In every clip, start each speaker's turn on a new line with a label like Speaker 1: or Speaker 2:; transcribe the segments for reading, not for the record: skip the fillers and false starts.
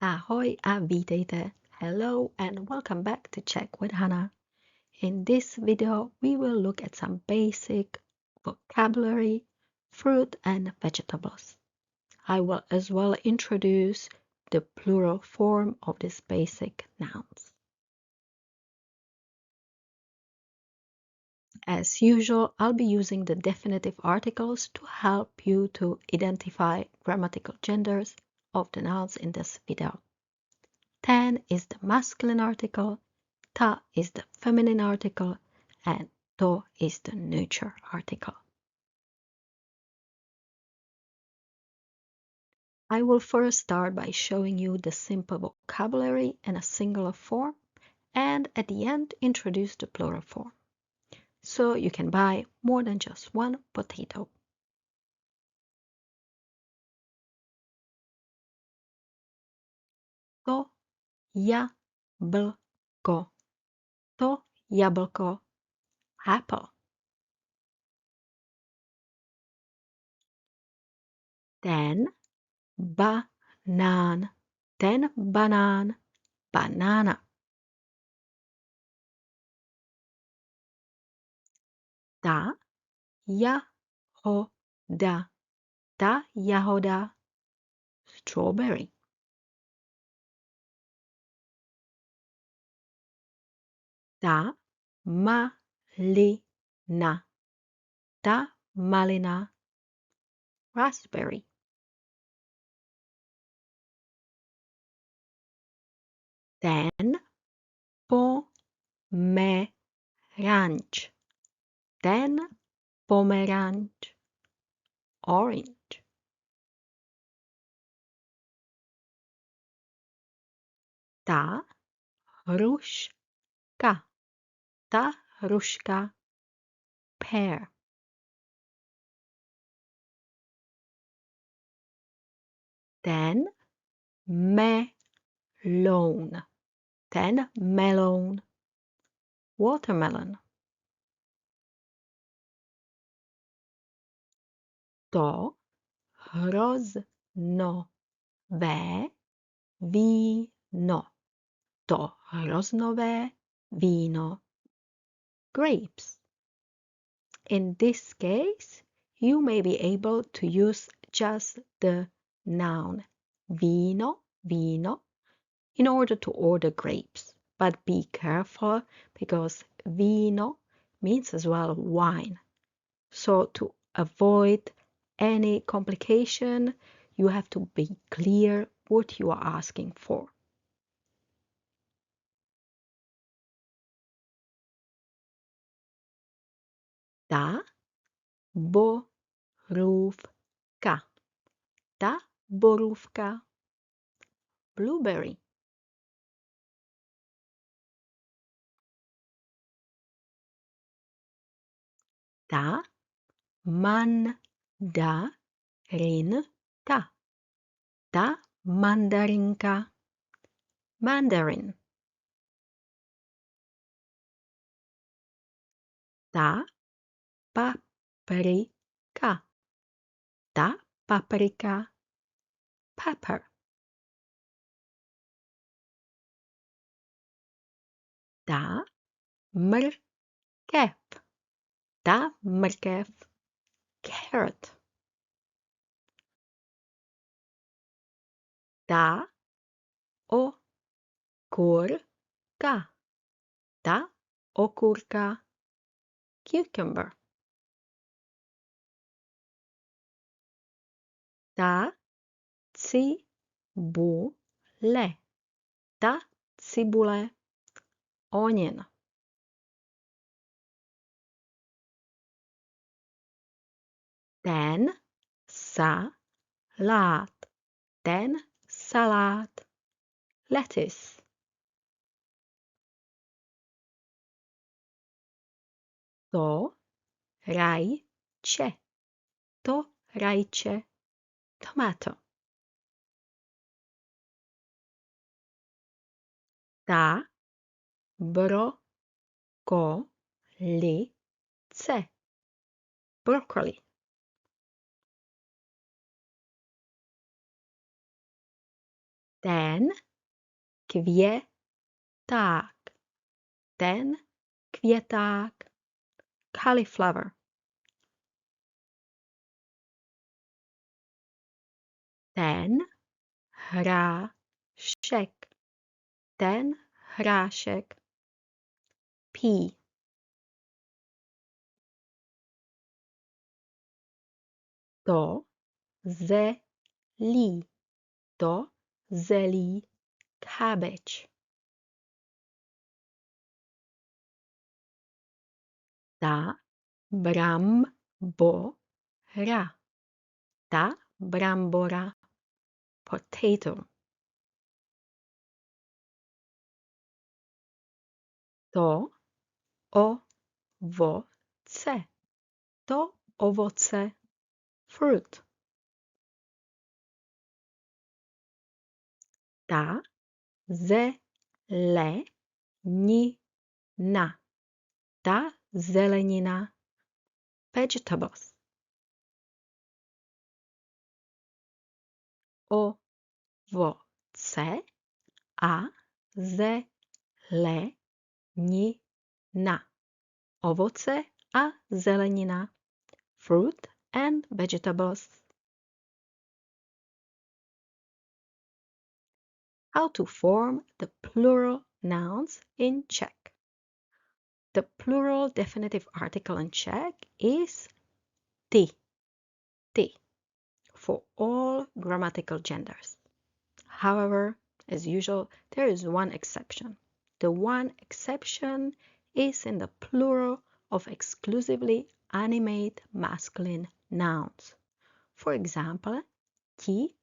Speaker 1: Ahoj a vítejte. Hello and welcome back to Czech with Hannah. In this video, we will look at some basic vocabulary, fruit and vegetables. I will as well introduce the plural form of these basic nouns. As usual, I'll be using the definitive articles to help you to identify grammatical genders of the nouns in this video. Ten is the masculine article, ta is the feminine article, and to is the neuter article. I will first start by showing you the simple vocabulary in a singular form, and at the end introduce the plural form, so you can buy more than just one potato. To jablko. To jablko. Apple. Ten banan. Ten banan. Banana. Ta jahoda. Ta jahoda. Strawberry. Ta malina. Ta malina. Raspberry. Ten pomeranč. Ten pomeranč. Orange. Ta hruška. Ta hruška. Pear. Ten melon. Ten melon. Watermelon. To hroznové víno. To hroznové víno. Grapes. In this case, you may be able to use just the noun víno, víno, in order to order grapes. But be careful because víno means as well wine. So to avoid any complication, you have to be clear what you are asking for. Ta borůvka. Ta borůvka. Blueberry. Ta mandarinka. Ta mandarinka. Mandarin. Ta paprika. Ta paprika. Pepper. Ta mrkev. Ta mrkev. Carrot. Ta okurka. Ta okurka. Cucumber. Ta cibule. Ta cibule. Onion. Ten salad. Ten salad. Lettuce. To rajče. To rajče. Tomato. Ta brokolice. Broccoli. Ten květák. Ten květák. Cauliflower. Ten hrášek. Ten hrášek. Pea. To zelí. To zelí. Cabbage. Ta brambora. Ta brambora. Potato. To ovoce. To ovoce. Fruit. Ta zelenina. Ta zelenina. Vegetables. Ovoce a zelenina. Ovoce a zelenina. Fruit and vegetables. How to form the plural nouns in Czech. The plural definitive article in Czech is ty. Ty. For all grammatical genders. However, as usual, there is one exception. The one exception is in the plural of exclusively animate masculine nouns. For example, ti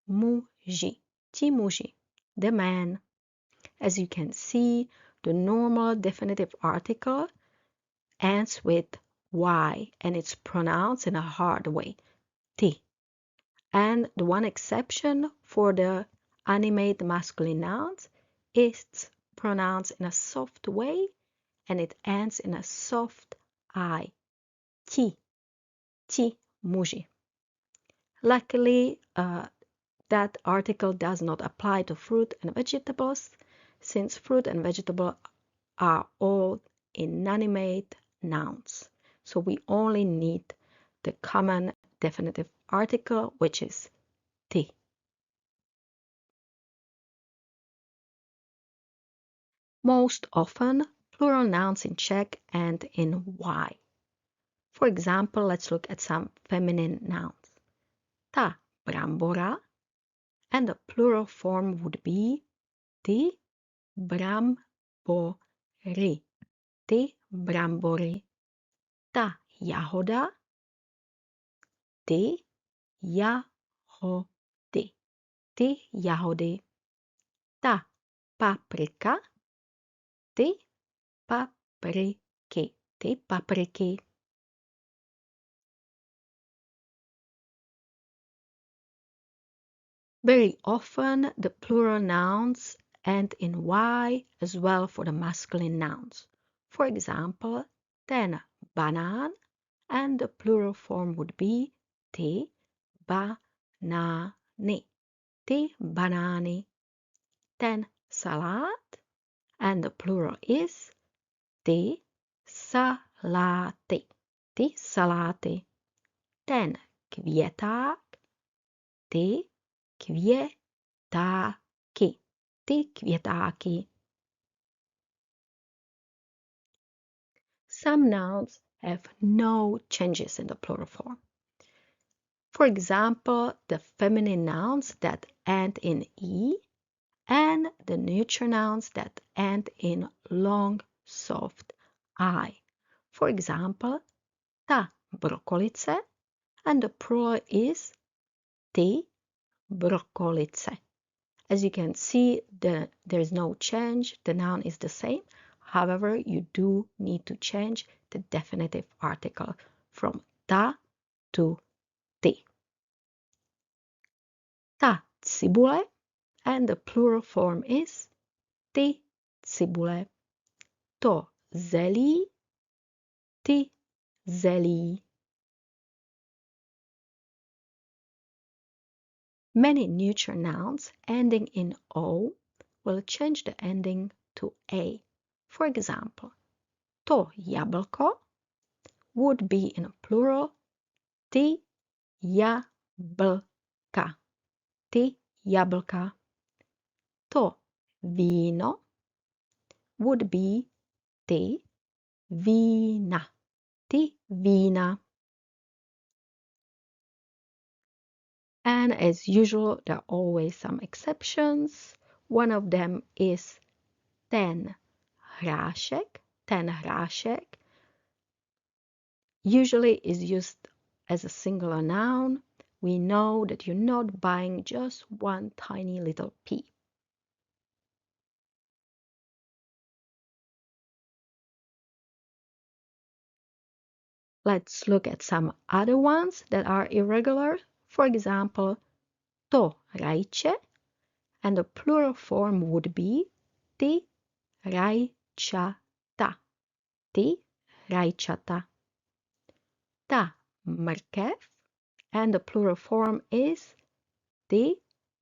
Speaker 1: muži. Ti muži, the man. As you can see, the normal definitive article ends with y and it's pronounced in a hard way, ti. And the one exception for the animate masculine nouns is pronounced in a soft way and it ends in a soft I. Ti. Ti muži. Luckily, that article does not apply to fruit and vegetables, since fruit and vegetable are all inanimate nouns. So we only need the common definitive article, which is ty. Most often, plural nouns in Czech end in y. For example, let's look at some feminine nouns. Ta brambora, and the plural form would be ty brambory. Ty brambory. Ta jahoda, ty jahody. Ty jahody. Ta paprika, ty papriky. Ty papriky. Very often the plural nouns end in y as well for the masculine nouns. For example, ten banán, and the plural form would be ty banány. Ty banány. Ten salát, and the plural is ty saláty. Ty saláty. Ten květák, ty květáky. Ty květáky. Some nouns have no changes in the plural form. For example, the feminine nouns that end in e and the neuter nouns that end in long, soft I. For example, ta brokolice, and the plural is ty brokolice. As you can see, there is no change. The noun is the same. However, you do need to change the definitive article from ta to ty. Ta cibule, and the plural form is ty cibule. To zelí, ty zelí. Many neutral nouns ending in O will change the ending to A. For example, to jablko would be in a plural ty jablka. Ty jablka. To víno would be ty vína. Ty vína. And as usual, there are always some exceptions. One of them is ten hrášek. Ten hrášek usually is used as a singular noun. We know that you're not buying just one tiny little pea. Let's look at some other ones that are irregular. For example, to rajče, and the plural form would be ty rajčata. Ty rajčata. Ta mrkev, and the plural form is ty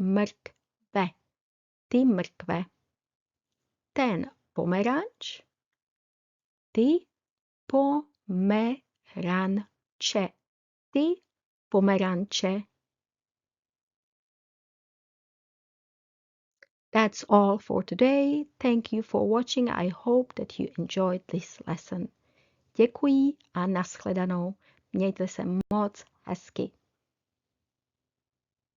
Speaker 1: mrkve. Ty mrkve. Ten pomeranč, ty pomeranče. Ty pomeranče. That's all for today. Thank you for watching. I hope that you enjoyed this lesson. Děkuji a nashledanou. Mějte se moc hezky.